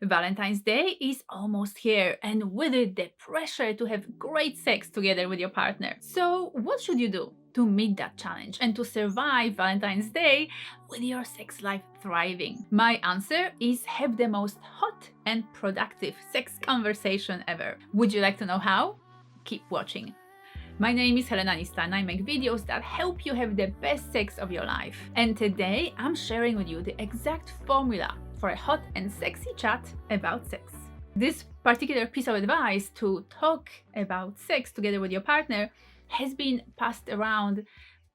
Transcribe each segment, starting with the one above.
Valentine's Day is almost here, and with it, the pressure to have great sex together with your partner. So, what should you do to meet that challenge and to survive Valentine's Day with your sex life thriving? My answer is have the most hot and productive sex conversation ever. Would you like to know how? Keep watching. My name is Helena Nista and I make videos that help you have the best sex of your life. And today I'm sharing with you the exact formula for a hot and sexy chat about sex. This particular piece of advice to talk about sex together with your partner has been passed around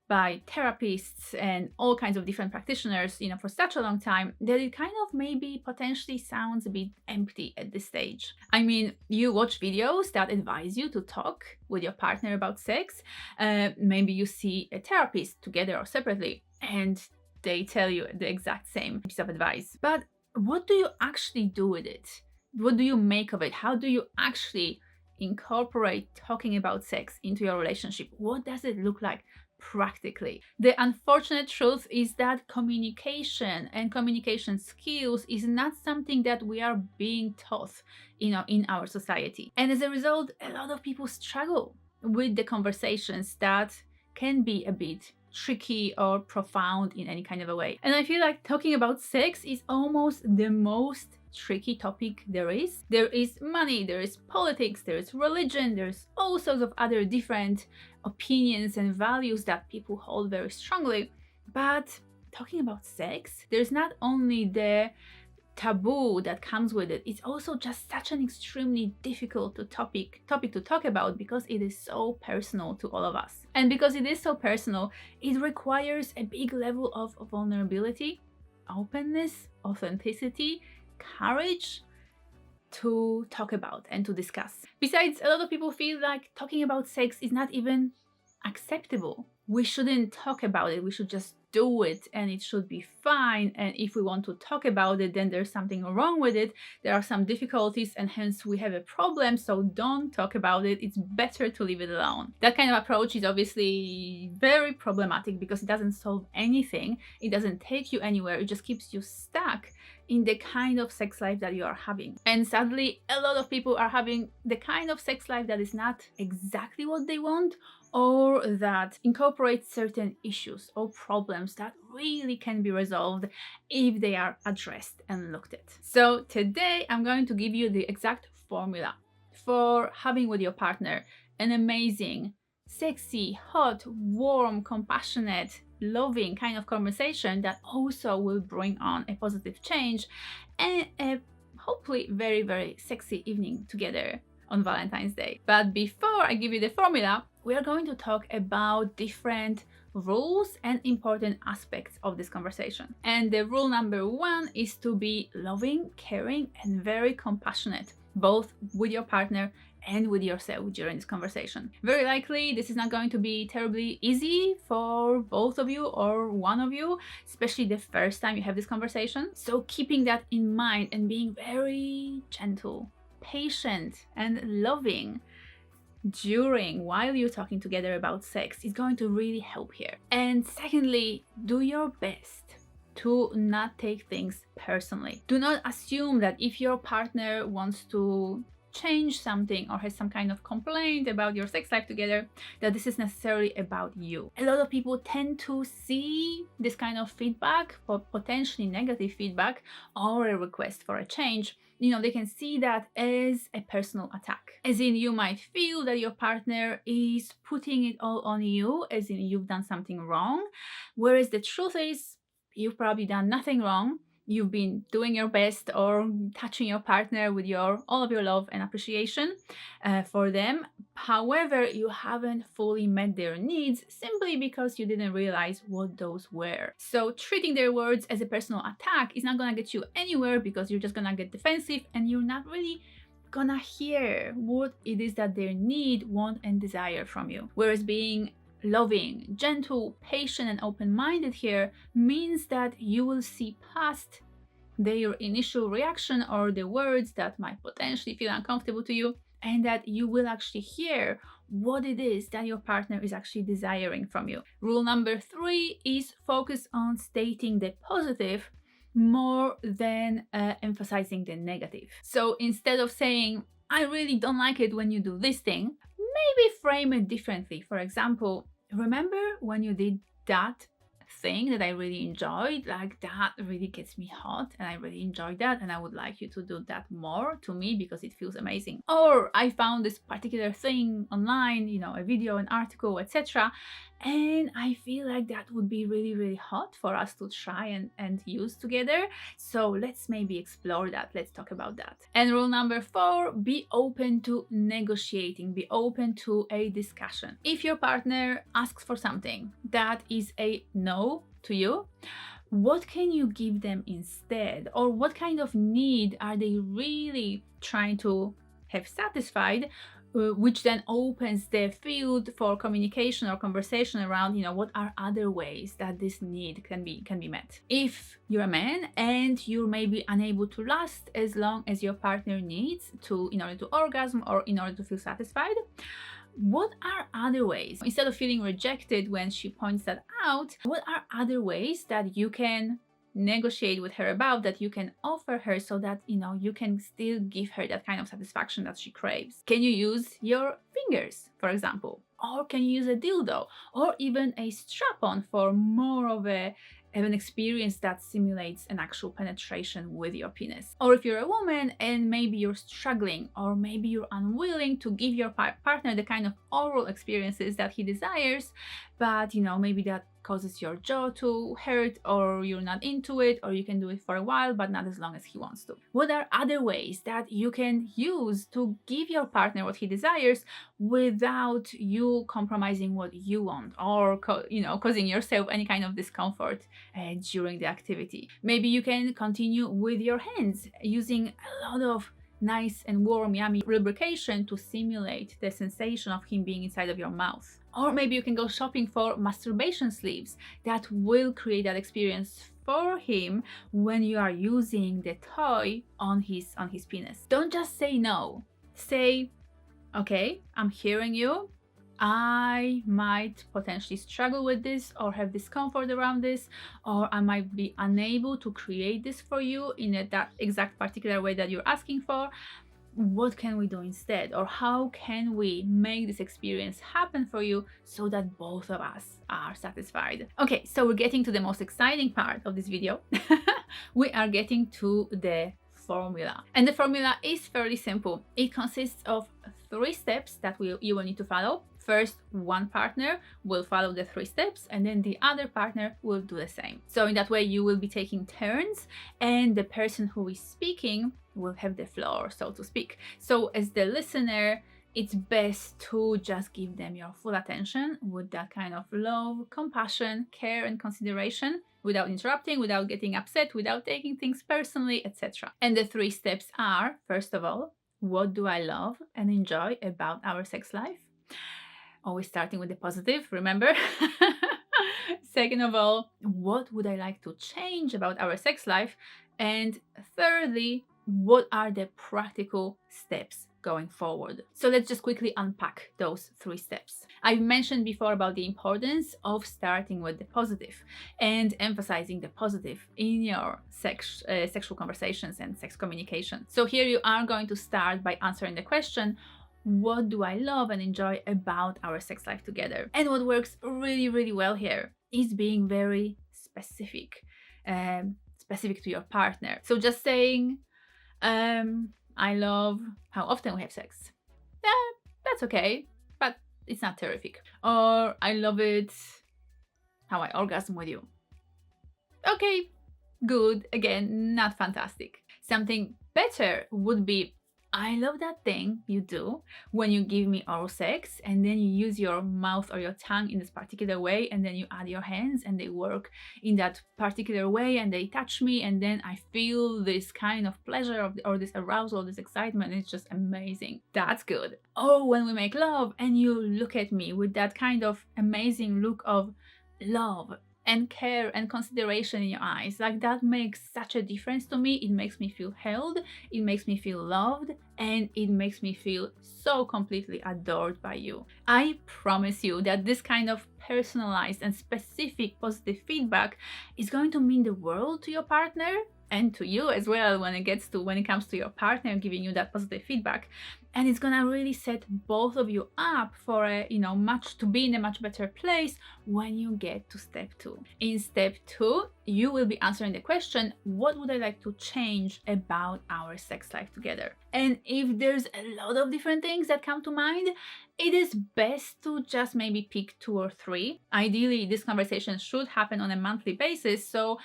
by therapists and all kinds of different practitioners, for such a long time that it kind of maybe potentially sounds a bit empty at this stage. I mean, you watch videos that advise you to talk with your partner about sex. Maybe you see a therapist together or separately, and they tell you the exact same piece of advice. But what do you actually do with it? What do you make of it? How do you actually incorporate talking about sex into your relationship? What does it look like practically? The unfortunate truth is that communication and communication skills is not something that we are being taught, in our society. And as a result, a lot of people struggle with the conversations that can be a bit tricky or profound in any kind of a way. And I feel like talking about sex is almost the most tricky topic there is. There is money, there is politics, there is religion, there's all sorts of other different opinions and values that people hold very strongly. But talking about sex, there's not only the taboo that comes with it, it's also just such an extremely difficult topic to talk about because it is so personal to all of us. And because it is so personal, it requires a big level of vulnerability, openness, authenticity, courage to talk about and to discuss. Besides, a lot of people feel like talking about sex is not even acceptable. We shouldn't talk about it, we should just do it and it should be fine. And if we want to talk about it, then there's something wrong with it. There are some difficulties and hence we have a problem, so don't talk about it. It's better to leave it alone. That kind of approach is obviously very problematic because it doesn't solve anything. It doesn't take you anywhere. It just keeps you stuck in the kind of sex life that you are having. And sadly, a lot of people are having the kind of sex life that is not exactly what they want, or that incorporates certain issues or problems that really can be resolved if they are addressed and looked at. So today I'm going to give you the exact formula for having with your partner an amazing, sexy, hot, warm, compassionate, loving kind of conversation that also will bring on a positive change and a hopefully very, very sexy evening together on Valentine's Day. But before I give you the formula, we are going to talk about different rules and important aspects of this conversation. And the rule number one is to be loving, caring, and very compassionate, both with your partner and with yourself during this conversation. Very likely, this is not going to be terribly easy for both of you or one of you, especially the first time you have this conversation. So keeping that in mind and being very gentle, patient, and loving while you're talking together about sex is going to really help here. And secondly, do your best to not take things personally. Do not assume that if your partner wants to change something or has some kind of complaint about your sex life together, that this is necessarily about you. A lot of people tend to see this kind of feedback, or potentially negative feedback, or a request for a change. They can see that as a personal attack. As in, you might feel that your partner is putting it all on you, as in you've done something wrong. Whereas the truth is, you've probably done nothing wrong. You've been doing your best or touching your partner with all of your love and appreciation for them. However, you haven't fully met their needs simply because you didn't realize what those were. So treating their words as a personal attack is not gonna get you anywhere because you're just gonna get defensive and you're not really gonna hear what it is that they need, want, and desire from you. Whereas being loving, gentle, patient, and open-minded here means that you will see past their initial reaction or the words that might potentially feel uncomfortable to you, and that you will actually hear what it is that your partner is actually desiring from you. Rule number 3 is focus on stating the positive more than emphasizing the negative. So instead of saying, I really don't like it when you do this thing, maybe frame it differently. For example, remember when you did that thing that I really enjoyed? Like, that really gets me hot and I really enjoyed that, and I would like you to do that more to me because it feels amazing. Or I found this particular thing online, you know, a video, an article, etc., and I feel like that would be really, really hot for us to try and use together. So let's maybe explore that. Let's talk about that. And rule number 4, be open to negotiating, be open to a discussion. If your partner asks for something that is a no to you, what can you give them instead? Or what kind of need are they really trying to have satisfied? Which then opens the field for communication or conversation around, you know, what are other ways that this need can be met. If you're a man and you're maybe unable to last as long as your partner needs to in order to orgasm or in order to feel satisfied, what are other ways? Instead of feeling rejected when she points that out, what are other ways that you can negotiate with her about, that you can offer her, so that, you know, you can still give her that kind of satisfaction that she craves? Can you use your fingers, for example? Or can you use a dildo? Or even a strap-on for more of an experience that simulates an actual penetration with your penis? Or if you're a woman and maybe you're struggling, or maybe you're unwilling to give your partner the kind of oral experiences that he desires, but, you know, maybe that causes your jaw to hurt, or you're not into it, or you can do it for a while but not as long as he wants to. What are other ways that you can use to give your partner what he desires without you compromising what you want, or causing yourself any kind of discomfort during the activity? Maybe you can continue with your hands, using a lot of nice and warm, yummy lubrication to simulate the sensation of him being inside of your mouth. Or maybe you can go shopping for masturbation sleeves that will create that experience for him when you are using the toy on his penis. Don't just say no. Say, okay, I'm hearing you. I might potentially struggle with this or have discomfort around this, or I might be unable to create this for you in that exact particular way that you're asking for. What can we do instead? Or how can we make this experience happen for you so that both of us are satisfied? Okay, so we're getting to the most exciting part of this video. We are getting to the formula. And the formula is fairly simple. It consists of 3 steps that you will need to follow. First, one partner will follow the 3 steps, and then the other partner will do the same. So in that way, you will be taking turns, and the person who is speaking will have the floor, so to speak. So as the listener, it's best to just give them your full attention with that kind of love, compassion, care, and consideration, without interrupting, without getting upset, without taking things personally, etc. And the 3 steps are, first of all, what do I love and enjoy about our sex life? Always starting with the positive, remember? Second of all, what would I like to change about our sex life? And thirdly, what are the practical steps going forward? So let's just quickly unpack those 3 steps. I've mentioned before about the importance of starting with the positive and emphasizing the positive in your sexual conversations and sex communication. So here you are going to start by answering the question, what do I love and enjoy about our sex life together? And what works really, really well here is being very specific, specific to your partner. So just saying, I love how often we have sex. That's okay, but it's not terrific. Or I love it how I orgasm with you. Okay, good, again, not fantastic. Something better would be, I love that thing you do when you give me oral sex and then you use your mouth or your tongue in this particular way, and then you add your hands and they work in that particular way and they touch me, and then I feel this kind of pleasure or this arousal, this excitement. It's just amazing. That's good. Oh, when we make love and you look at me with that kind of amazing look of love and care and consideration in your eyes, like that makes such a difference to me. It makes me feel held, it makes me feel loved, and it makes me feel so completely adored by you. I promise you that this kind of personalized and specific positive feedback is going to mean the world to your partner and to you as well when it comes to your partner giving you that positive feedback. And it's gonna really set both of you up for to be in a much better place when you get to step 2. In step 2, you will be answering the question, what would I like to change about our sex life together? And if there's a lot of different things that come to mind, it is best to just maybe pick 2 or 3. Ideally, this conversation should happen on a monthly basis, so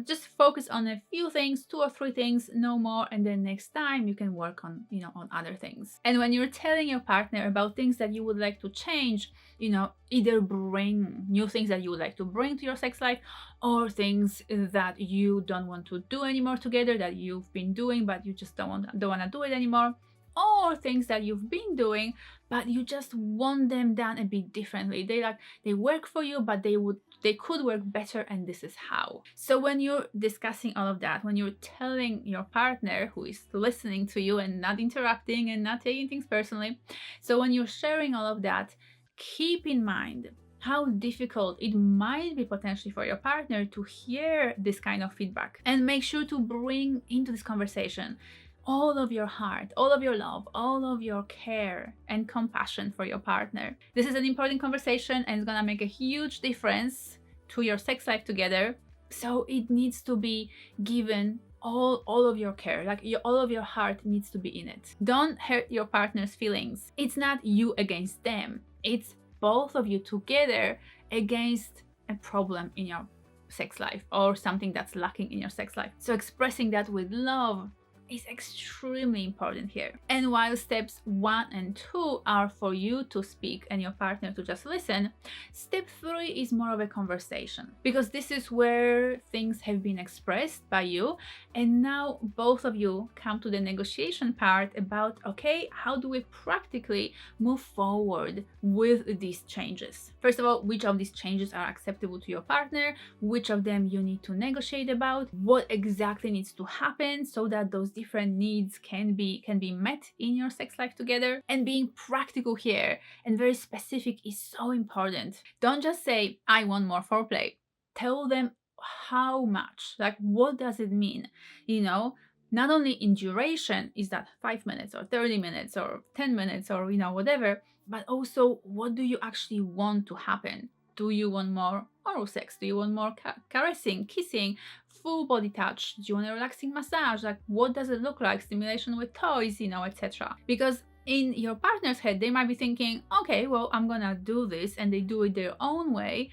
just focus on a few things, 2 or 3 things, no more, and then next time you can work on other things. And when you're telling your partner about things that you would like to change, either bring new things that you would like to bring to your sex life, or things that you don't want to do anymore together, that you've been doing but you just don't want to do it anymore, or things that you've been doing but you just want them done a bit differently. They work for you, but they could work better, and this is how. So when you're discussing all of that, when you're telling your partner who is listening to you and not interrupting and not taking things personally, so when you're sharing all of that, keep in mind how difficult it might be potentially for your partner to hear this kind of feedback, and make sure to bring into this conversation all of your heart, all of your love, all of your care and compassion for your partner. This is an important conversation, and it's gonna make a huge difference to your sex life together. So it needs to be given all of your care, all of your heart needs to be in it. Don't hurt your partner's feelings. It's not you against them. It's both of you together against a problem in your sex life or something that's lacking in your sex life. So expressing that with love is extremely important here. And while steps 1 and 2 are for you to speak and your partner to just listen, step 3 is more of a conversation, because this is where things have been expressed by you, and now both of you come to the negotiation part about, okay, how do we practically move forward with these changes? First of all, which of these changes are acceptable to your partner, which of them you need to negotiate about, what exactly needs to happen so that those different needs can be met in your sex life together. And being practical here and very specific is so important. Don't just say, I want more foreplay. Tell them how much, what does it mean? Not only in duration, is that 5 minutes or 30 minutes or 10 minutes or whatever, but also what do you actually want to happen? Do you want more oral sex? Do you want more caressing, kissing, full body touch? Do you want a relaxing massage? What does it look like? Stimulation with toys, etc. Because in your partner's head, they might be thinking, okay, well, I'm gonna do this, and they do it their own way,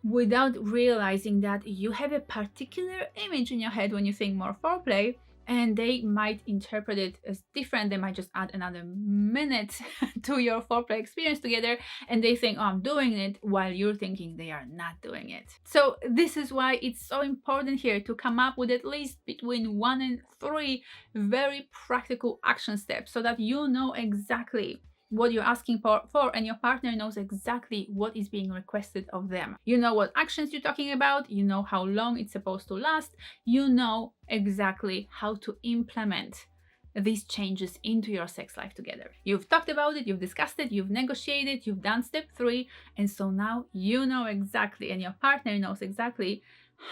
without realizing that you have a particular image in your head when you think more foreplay, and they might interpret it as different. They might just add another minute to your foreplay experience together, and they think, oh, I'm doing it, while you're thinking they are not doing it. So this is why it's so important here to come up with at least between 1 and 3 very practical action steps, so that you know exactly what you're asking for, and your partner knows exactly what is being requested of them. You know what actions you're talking about, you know how long it's supposed to last, you know exactly how to implement these changes into your sex life together. You've talked about it, you've discussed it, you've negotiated, you've done step 3, and so now you know exactly, and your partner knows exactly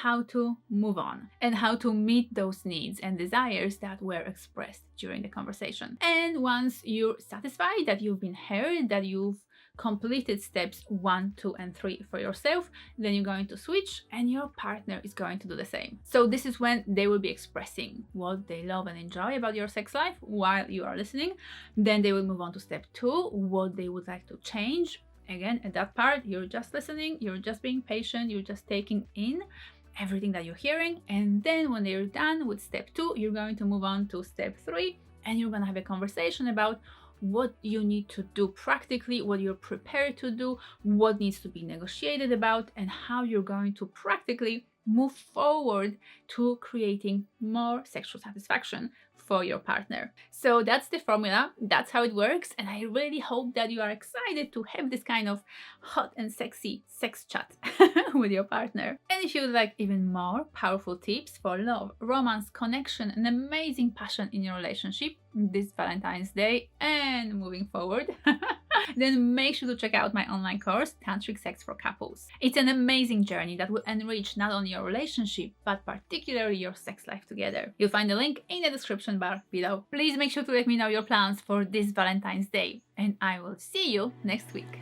how to move on and how to meet those needs and desires that were expressed during the conversation. And once you're satisfied that you've been heard, that you've completed steps 1, 2, and 3 for yourself, then you're going to switch and your partner is going to do the same. So this is when they will be expressing what they love and enjoy about your sex life while you are listening. Then they will move on to step 2, what they would like to change. Again, at that part, you're just listening, you're just being patient, you're just taking in everything that you're hearing. And then when they're done with step 2, you're going to move on to step 3, and you're going to have a conversation about what you need to do practically, what you're prepared to do, what needs to be negotiated about, and how you're going to practically move forward to creating more sexual satisfaction for your partner. So that's the formula, that's how it works, and I really hope that you are excited to have this kind of hot and sexy sex chat with your partner. And if you would like even more powerful tips for love, romance, connection, and amazing passion in your relationship this Valentine's Day and moving forward, then make sure to check out my online course, Tantric Sex for Couples. It's an amazing journey that will enrich not only your relationship, but particularly your sex life together. You'll find the link in the description bar below. Please make sure to let me know your plans for this Valentine's Day, and I will see you next week.